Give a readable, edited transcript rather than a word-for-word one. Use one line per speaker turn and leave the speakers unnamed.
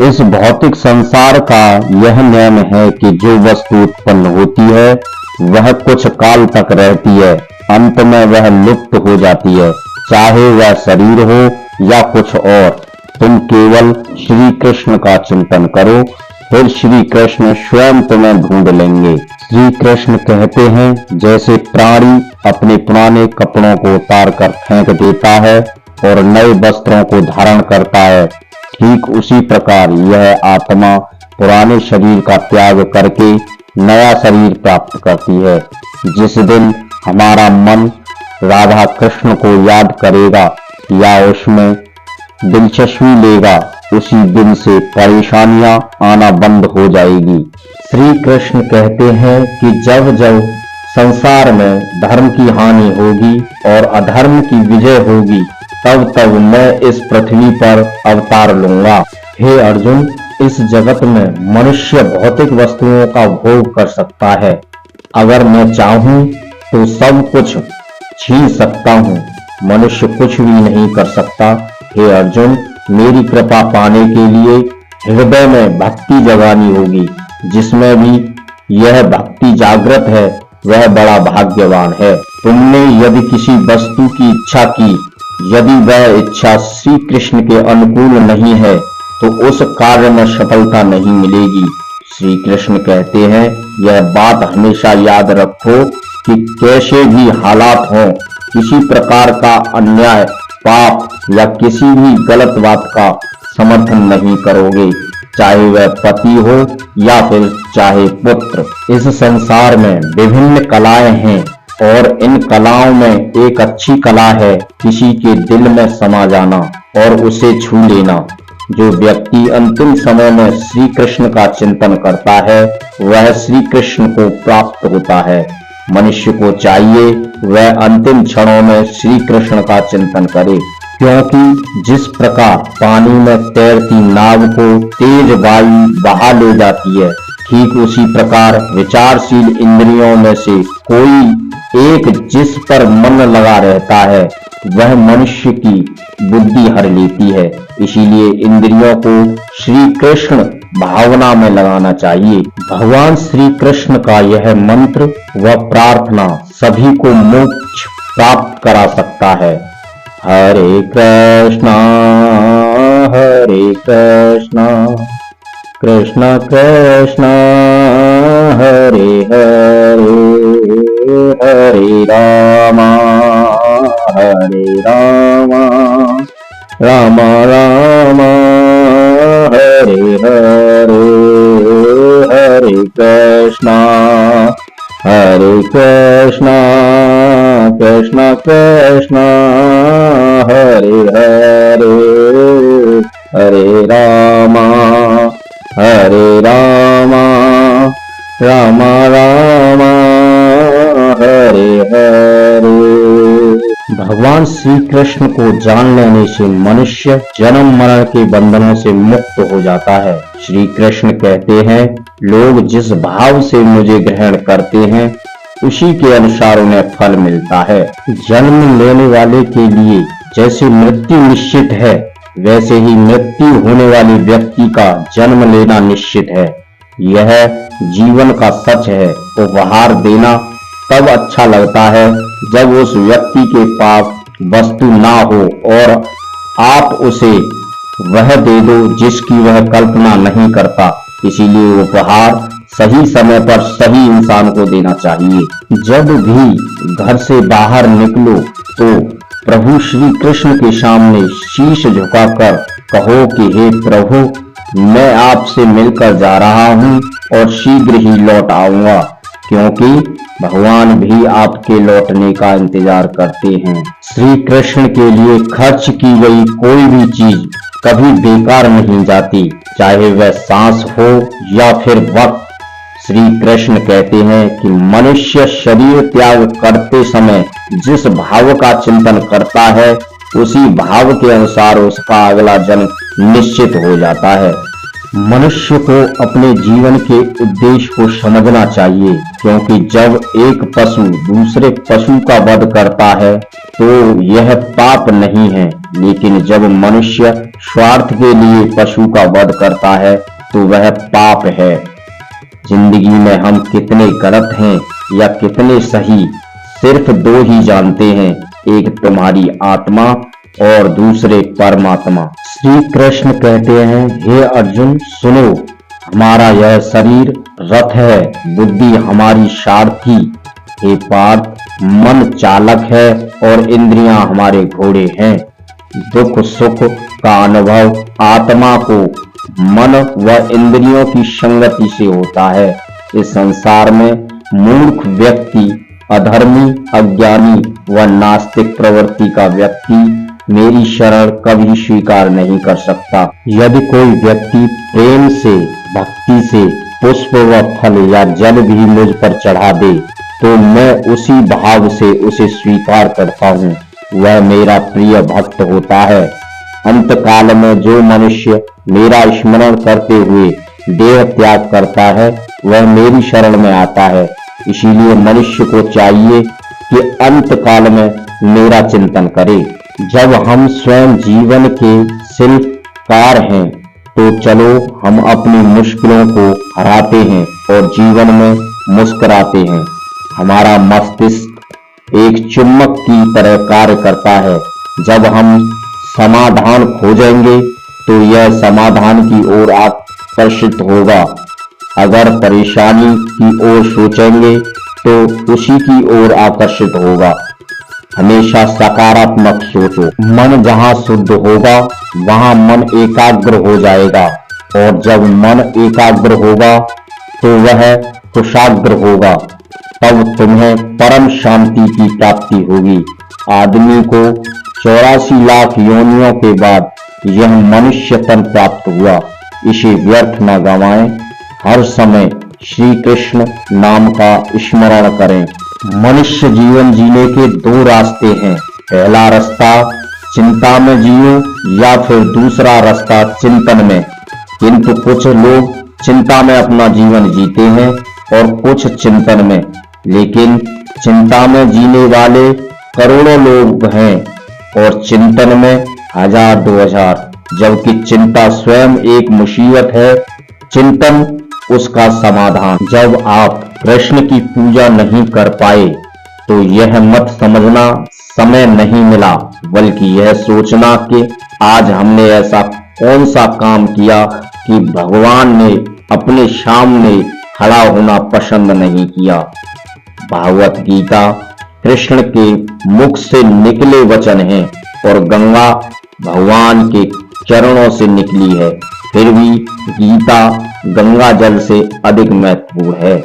इस भौतिक संसार का यह नियम है कि जो वस्तु उत्पन्न होती है वह कुछ काल तक रहती है, अंत में वह लुप्त हो जाती है, चाहे वह शरीर हो या कुछ और। तुम केवल श्री कृष्ण का चिंतन करो, फिर श्री कृष्ण स्वयं तुम्हें ढूंढ लेंगे। श्री कृष्ण कहते हैं, जैसे प्राणी अपने पुराने कपड़ों को उतार कर फेंक देता है और नए वस्त्रों को धारण करता है, ठीक उसी प्रकार यह आत्मा पुराने शरीर का त्याग करके नया शरीर प्राप्त करती है। जिस दिन हमारा मन राधा कृष्ण को याद करेगा या उसमें दिलचस्पी लेगा, उसी दिन से परेशानियां आना बंद हो जाएगी। श्री कृष्ण कहते हैं कि जब जब संसार में धर्म की हानि होगी और अधर्म की विजय होगी, तब तब मैं इस पृथ्वी पर अवतार लूंगा। हे अर्जुन, इस जगत में मनुष्य भौतिक वस्तुओं का भोग कर सकता है। अगर मैं चाहूं तो सब कुछ छीन सकता हूं, मनुष्य कुछ भी नहीं कर सकता। हे अर्जुन, मेरी कृपा पाने के लिए हृदय में भक्ति जगानी होगी। जिसमें भी यह भक्ति जागृत है वह बड़ा भाग्यवान है। तुमने यदि किसी वस्तु की इच्छा की, यदि वह इच्छा श्री कृष्ण के अनुकूल नहीं है तो उस कार्य में सफलता नहीं मिलेगी। श्री कृष्ण कहते हैं, यह बात हमेशा याद रखो कि कैसे भी हालात हों, किसी प्रकार का अन्याय, पाप या किसी भी गलत बात का समर्थन नहीं करोगे, चाहे वह पति हो या फिर चाहे पुत्र। इस संसार में विभिन्न कलाएं हैं और इन कलाओं में एक अच्छी कला है किसी के दिल में समा जाना और उसे छू लेना। जो व्यक्ति अंतिम समय में श्री कृष्ण का चिंतन करता है वह श्री कृष्ण को प्राप्त होता है। मनुष्य को चाहिए वह अंतिम क्षणों में श्री कृष्ण का चिंतन करे, क्योंकि जिस प्रकार पानी में तैरती नाव को तेज वायु बहा ले जाती है, ठीक उसी प्रकार विचारशील इंद्रियों में से कोई एक जिस पर मन लगा रहता है वह मनुष्य की बुद्धि हर लेती है। इसीलिए इंद्रियों को श्री कृष्ण भावना में लगाना चाहिए। भगवान श्री कृष्ण का यह मंत्र व प्रार्थना सभी को मोक्ष प्राप्त करा सकता है। हरे कृष्णा कृष्ण कृष्ण हरे हरे, हरे रामा राम राम हरे हरे, हरे कृष्णा कृष्ण कृष्ण हरे हरे, हरे रामा राम राम हरे हरे। भगवान श्री कृष्ण को जान लेने से मनुष्य जन्म मरण के बंधनों से मुक्त हो जाता है। श्री कृष्ण कहते हैं, लोग जिस भाव से मुझे ग्रहण करते हैं उसी के अनुसार उन्हें फल मिलता है। जन्म लेने वाले के लिए जैसे मृत्यु निश्चित है, वैसे ही मृत्यु होने वाले व्यक्ति का जन्म लेना निश्चित है। यह जीवन का सच है। उपहार देना तब अच्छा लगता है जब उस व्यक्ति के पास वस्तु ना हो और आप उसे वह दे दो जिसकी वह कल्पना नहीं करता। इसीलिए उपहार सही समय पर सही इंसान को देना चाहिए। जब भी घर से बाहर निकलो तो प्रभु श्री कृष्ण के सामने शीश झुकाकर कहो कि हे प्रभु, मैं आपसे मिलकर जा रहा हूँ और शीघ्र ही लौट आऊंगा, क्योंकि भगवान भी आपके लौटने का इंतजार करते हैं। श्री कृष्ण के लिए खर्च की गई कोई भी चीज कभी बेकार नहीं जाती, चाहे वह सांस हो या फिर वक्त। श्री कृष्ण कहते हैं कि मनुष्य शरीर त्याग करते समय जिस भाव का चिंतन करता है उसी भाव के अनुसार उसका अगला जन्म निश्चित हो जाता है। मनुष्य को अपने जीवन के उद्देश्य को समझना चाहिए, क्योंकि जब एक पशु दूसरे पशु का वध करता है तो यह पाप नहीं है, लेकिन जब मनुष्य स्वार्थ के लिए पशु का वध करता है तो वह पाप है। जिंदगी में हम कितने गलत हैं या कितने सही, सिर्फ दो ही जानते हैं, एक तुम्हारी आत्मा और दूसरे परमात्मा। श्री कृष्ण कहते हैं, हे अर्जुन सुनो, हमारा यह शरीर रथ है, बुद्धि हमारी सारथी। हे पार्थ, मन चालक है और इंद्रियां हमारे घोड़े हैं। दुख सुख का अनुभव आत्मा को मन व इंद्रियों की संगति से होता है। इस संसार में मूर्ख व्यक्ति, अधर्मी, अज्ञानी व नास्तिक प्रवृत्ति का व्यक्ति मेरी शरण कभी स्वीकार नहीं कर सकता। यदि कोई व्यक्ति प्रेम से, भक्ति से पुष्प व फल या जल भी मुझ पर चढ़ा दे तो मैं उसी भाव से उसे स्वीकार करता हूँ। वह मेरा प्रिय भक्त होता है। अंत काल में जो मनुष्य मेरा स्मरण करते हुए देह त्याग करता है वह मेरी शरण में आता है। इसीलिए मनुष्य को चाहिए कि अंत काल में मेरा चिंतन करे। जब हम स्वयं जीवन के शिल्पकार हैं तो चलो हम अपनी मुश्किलों को हराते हैं और जीवन में मुस्कुराते हैं। हमारा मस्तिष्क एक चुम्बक की तरह कार्य करता है। जब हम समाधान खोजेंगे तो यह समाधान की ओर आकर्षित होगा। अगर परेशानी की ओर सोचेंगे तो उसी की ओर आकर्षित होगा। हमेशा सकारात्मक सोचो। मन जहाँ शुद्ध होगा वहाँ मन एकाग्र हो जाएगा और जब मन एकाग्र होगा तो वह कुशाग्र होगा। तब तुम्हें परम शांति की प्राप्ति होगी। आदमी को 84 लाख योनियों के बाद यह मनुष्य तन प्राप्त हुआ। इसे व्यर्थ न गंवाएं। हर समय श्री कृष्ण नाम का स्मरण करें। मनुष्य जीवन जीने के दो रास्ते हैं। पहला रास्ता चिंता में जियो या फिर दूसरा रास्ता चिंतन में। किंतु कुछ लोग चिंता में अपना जीवन जीते हैं और कुछ चिंतन में। लेकिन चिंता में जीने वाले करोड़ों लोग हैं और चिंतन में 1000-2000। जबकि चिंता स्वयं एक मुसीबत है, चिंतन उसका समाधान। जब आप कृष्ण की पूजा नहीं कर पाए तो यह मत समझना समय नहीं मिला, बल्कि यह सोचना कि आज हमने ऐसा कौन सा काम किया कि भगवान ने अपने सामने खड़ा होना पसंद नहीं किया। भागवत गीता कृष्ण के मुख से निकले वचन हैं और गंगा भगवान के चरणों से निकली है। फिर भी गीता गंगा जल से अधिक महत्वपूर्ण है।